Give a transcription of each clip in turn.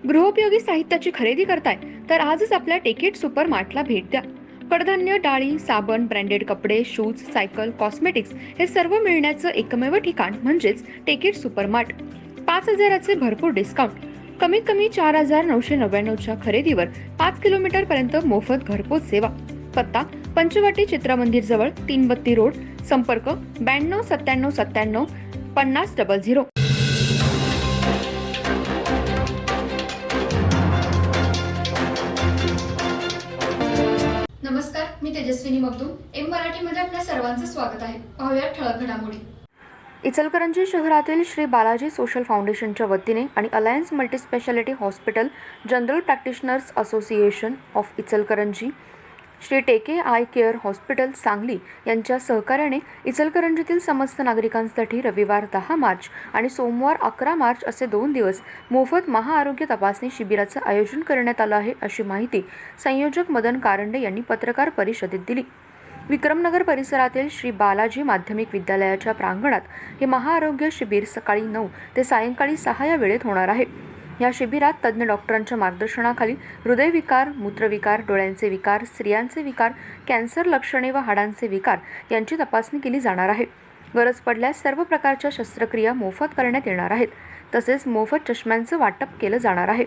गृहोपयोगी साहित्याची खरेदी करताय तर आजच आपल्या टेकेट सुपर मार्टला भेट द्या. कडधान्य, डाळी, साबण, ब्रँडेड कपडे, शूज, सायकल, कॉस्मेटिक्स हे सर्व मिळण्याचं एकमेव ठिकाण म्हणजेच टेकेट सुपर मार्ट. 5,000चे भरपूर डिस्काउंट. कमीत कमी 4,999च्या खरेदीवर 5 किलोमीटर पर्यंत मोफत घरपोच सेवा. पत्ता: पंचवटी चित्रमंदिर जवळ, 332 रोड. संपर्क: 92 97 97 5000. नमस्कार, मी तेजस्विनी मगदूम. एम मराठीमध्ये आपल्या सर्वांचं स्वागत आहे. पाहूया ठळक घडामोडी. इचलकरंजी शहरातील श्री बालाजी सोशल फाउंडेशनच्या वतीने आणि alliance multispeciality hospital, general practitioners association of Ichalkaranji, Shri टेके आय केअर हॉस्पिटल सांगली यांच्या सहकार्याने इचलकरंजीतील समस्त नागरिकांसाठी रविवार 10 मार्च आणि सोमवार 11 मार्च असे 2 दिवस मोफत महाआरोग्य तपासणी शिबिराचं आयोजन करण्यात आलं आहे, अशी माहिती संयोजक मदन कारंडे यांनी पत्रकार परिषदेत दिली. विक्रमनगर परिसरातील श्री बालाजी माध्यमिक विद्यालयाच्या प्रांगणात हे महाआरोग्य शिबिर सकाळी 9 ते सायंकाळी 6 या वेळेत होणार आहे. या शिबिरात तज्ज्ञ डॉक्टरांच्या मार्गदर्शनाखाली हृदयविकार, मूत्रविकार, डोळ्यांचे विकार, स्त्रियांचे विकार, कॅन्सर लक्षणे व हाडांचे विकार यांची तपासणी केली जाणार आहे. गरज पडल्यास सर्व प्रकारच्या शस्त्रक्रिया मोफत करण्यात येणार आहेत. तसेच मोफत चष्म्यांचं वाटप केलं जाणार आहे.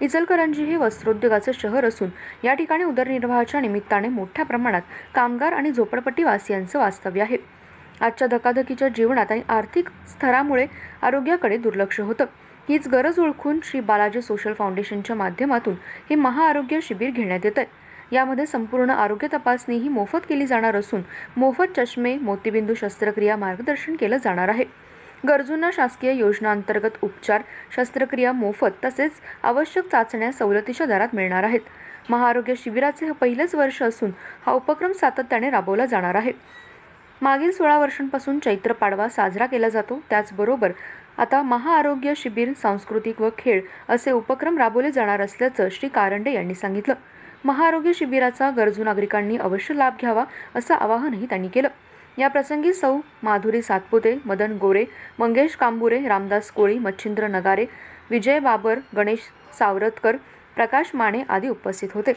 इचलकरंजी हे वस्त्रोद्योगाचं शहर असून या ठिकाणी उदरनिर्वाहाच्या निमित्ताने मोठ्या प्रमाणात कामगार आणि झोपडपट्टीवासियांचं वास्तव्य आहे. आजच्या धकाधकीच्या जीवनात आणि आर्थिक स्तरामुळे आरोग्याकडे दुर्लक्ष होतं. हीच गरज ओळखून श्री बालाजी सोशल फाउंडेशनच्या माध्यमातून हे महाआरोग्य शिबिर घेण्यात येत आहे. यामध्ये संपूर्ण आरोग्य तपासणी ही मोफत केली जाणार असून मोफत चष्मे, मोतीबिंदू शस्त्रक्रिया मार्गदर्शन केलं जाणार आहे. गरजूंना शासकीय योजनांतर्गत उपचार, शस्त्रक्रिया मोफत तसेच आवश्यक चाचण्या सवलतीच्या दरात मिळणार आहेत. महाआरोग्य शिबिराचे हे पहिलेच वर्ष असून हा उपक्रम सातत्याने राबवला जाणार आहे. मागील 16 वर्षांपासून चैत्र पाडवा साजरा केला जातो. त्याचबरोबर आता महाआरोग्य शिबिर, सांस्कृतिक व खेळ असे उपक्रम राबवले जाणार असल्याचं श्री कारंडे यांनी सांगितलं. महाआरोग्य शिबिराचा गरजू नागरिकांनी अवश्य लाभ घ्यावा असं आवाहनही त्यांनी केलं. या प्रसंगी सौ माधुरी सातपुते, मदन गोरे, मंगेश कांबुरे, रामदास कोळी, मच्छिंद्र नगारे, विजय बाबर, गणेश सावरतकर, प्रकाश माने आदी उपस्थित होते.